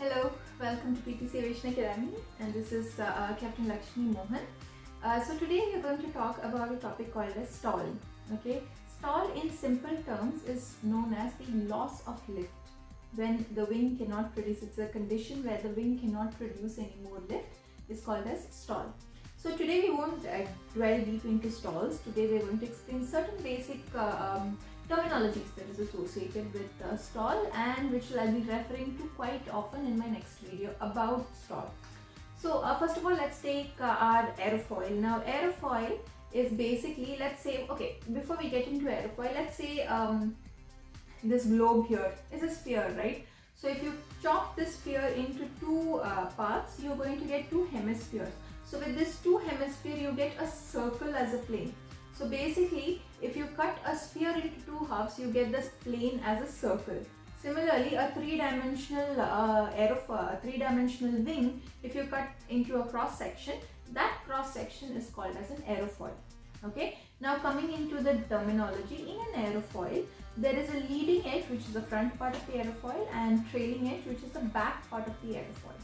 Hello, welcome to PTC Aviation Academy, and this is Captain Lakshmi Mohan. So today we are going to talk about a topic called as stall. Okay, stall in simple terms is known as the loss of lift. When the wing cannot produce, it's a condition where the wing cannot produce any more lift, is called as stall. So today we won't dwell deep into stalls. Today we are going to explain certain basic terminologies that is associated with stall, and which I'll be referring to quite often in my next video about stall. So first of all, let's take our aerofoil. Now aerofoil is basically, let's say, okay, before we get into aerofoil, let's say this globe here is a sphere, right? So if you chop this sphere into two parts, you're going to get two hemispheres. So with this two hemisphere, you get a circle as a plane. So basically, if you cut a sphere into two halves, you get this plane as a circle. Similarly, a three-dimensional wing, if you cut into a cross section, that cross section is called as an aerofoil. Okay. Now coming into the terminology, in an aerofoil, there is a leading edge, which is the front part of the aerofoil, and trailing edge, which is the back part of the aerofoil.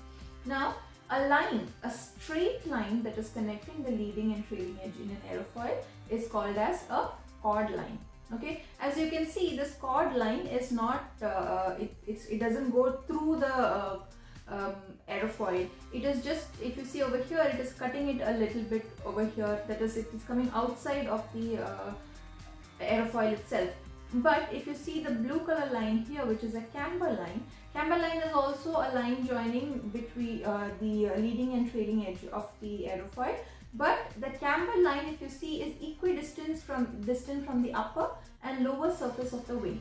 Now, a line, a straight line that is connecting the leading and trailing edge in an aerofoil is called as a chord line. Okay, as you can see, this chord line is not, it doesn't go through the aerofoil. It is just, if you see over here, it is cutting it a little bit over here. That is, it is coming outside of the aerofoil itself. But if you see the blue color line here, which is a camber line is also a line joining between the leading and trailing edge of the aerofoil. But the camber line, if you see, is distant from the upper and lower surface of the wing.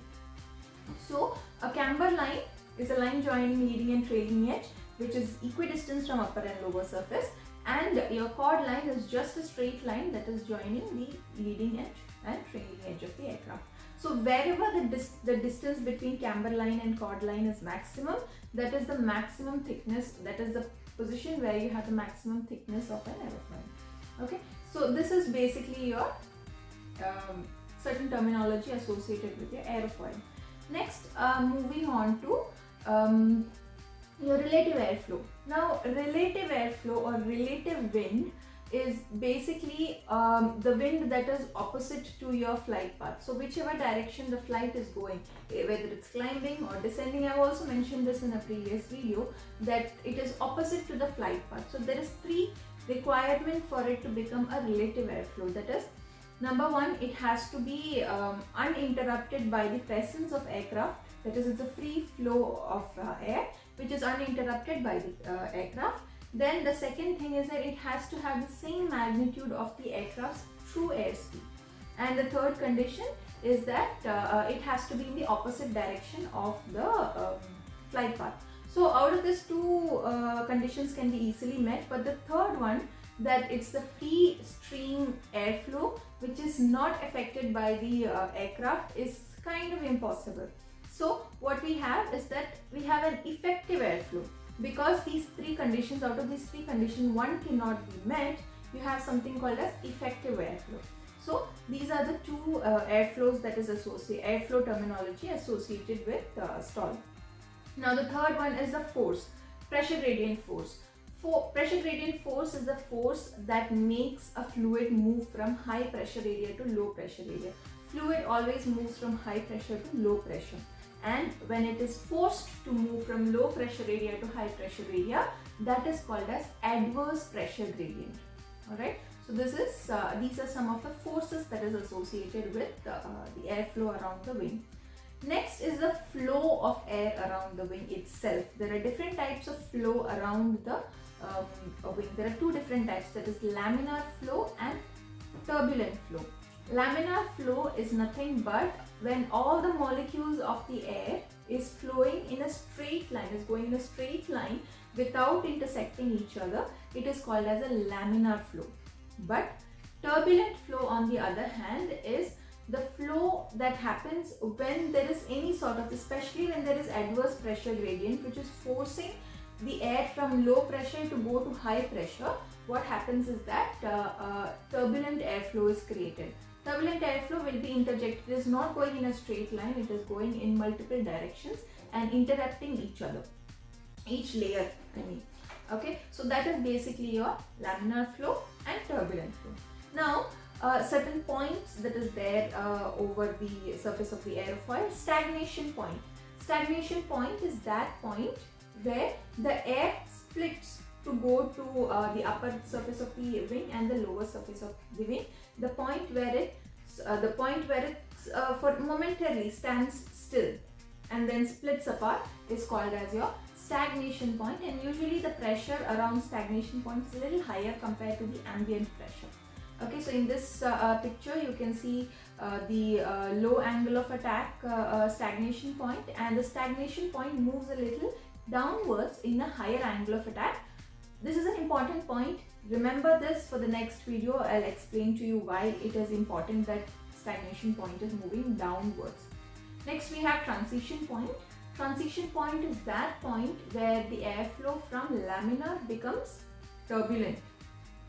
So a camber line is a line joining leading and trailing edge, which is equidistant from upper and lower surface, and your chord line is just a straight line that is joining the leading edge and trailing edge of the aircraft. So wherever the distance between camber line and chord line is maximum, that is the maximum thickness, that is the position where you have the maximum thickness of an aerofoil. Okay, so this is basically your certain terminology associated with your aerofoil. Next, moving on to your relative airflow. Now relative airflow or relative wind is basically the wind that is opposite to your flight path. So whichever direction the flight is going, whether it's climbing or descending, I've also mentioned this in a previous video, that it is opposite to the flight path. So there is three requirements for it to become a relative airflow. That is, number one, it has to be uninterrupted by the presence of aircraft. That is, it's a free flow of air which is uninterrupted by the aircraft. Then the second thing is that it has to have the same magnitude of the aircraft's true airspeed. And the third condition is that it has to be in the opposite direction of the flight path. So out of these two conditions can be easily met, but the third one, that it's the free stream airflow which is not affected by the aircraft, is kind of impossible. So what we have is that we have an effective airflow. Because these three conditions, out of these three conditions, one cannot be met, you have something called as effective airflow. So these are the two airflows that is airflow terminology associated with stall. Now the third one is the force, pressure gradient force. Pressure gradient force is the force that makes a fluid move from high pressure area to low pressure area. Fluid always moves from high pressure to low pressure. And when it is forced to move from low pressure area to high pressure area, that is called as adverse pressure gradient. Alright, so this is these are some of the forces that is associated with the airflow around the wing. Next is the flow of air around the wing itself. There are different types of flow around the wing. There are two different types, that is laminar flow and turbulent flow. Laminar flow is nothing but when all the molecules of the air is flowing in a straight line, is going in a straight line without intersecting each other. It is called as a laminar flow. But turbulent flow, on the other hand, is the flow that happens when there is any sort of, especially when there is adverse pressure gradient, which is forcing the air from low pressure to go to high pressure. What happens is that turbulent airflow is created. Turbulent airflow will be interjected. It is not going in a straight line, it is going in multiple directions and interrupting each other. each layer, I mean. Okay, so that is basically your laminar flow and turbulent flow. Now, certain points that is there over the surface of the aerofoil. Stagnation point. Stagnation point is that point where the air splits to go to the upper surface of the wing and the lower surface of the wing. The point where it for momentarily stands still and then splits apart is called as your stagnation point, and usually the pressure around stagnation point is a little higher compared to the ambient pressure. Okay, so in this picture you can see the low angle of attack stagnation point, and the stagnation point moves a little downwards in a higher angle of attack. This is an important point. Remember this for the next video. I'll explain to you why it is important that stagnation point is moving downwards. Next we have transition point. Transition point is that point where the airflow from laminar becomes turbulent.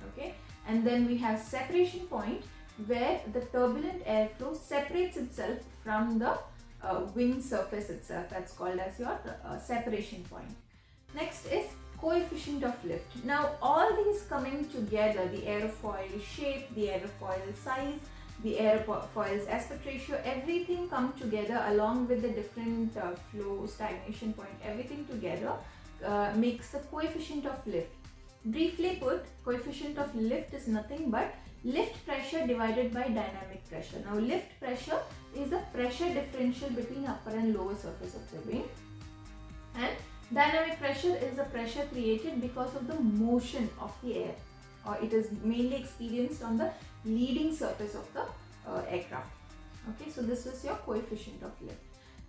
Okay, and then we have separation point where the turbulent airflow separates itself from the wing surface itself. That's called as your separation point. Next is coefficient of lift. Now all these coming together, the aerofoil shape, the aerofoil size, the airfoil's aspect ratio, everything come together along with the different flow, stagnation point, everything together makes the coefficient of lift. Briefly put, coefficient of lift is nothing but lift pressure divided by dynamic pressure. Now lift pressure is the pressure differential between upper and lower surface of the wing, and dynamic pressure is the pressure created because of the motion of the air, or it is mainly experienced on the leading surface of the aircraft. Okay, so this is your coefficient of lift.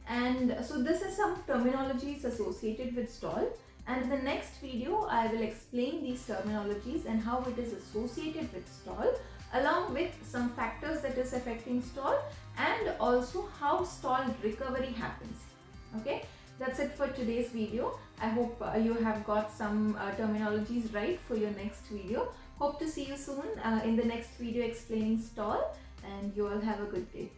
And so this is some terminologies associated with stall, and in the next video I will explain these terminologies and how it is associated with stall, along with some factors that is affecting stall, and also how stall recovery happens. Okay, that's it for today's video. I hope you have got some terminologies right for your next video. Hope to see you soon in the next video explaining stall, and you all have a good day.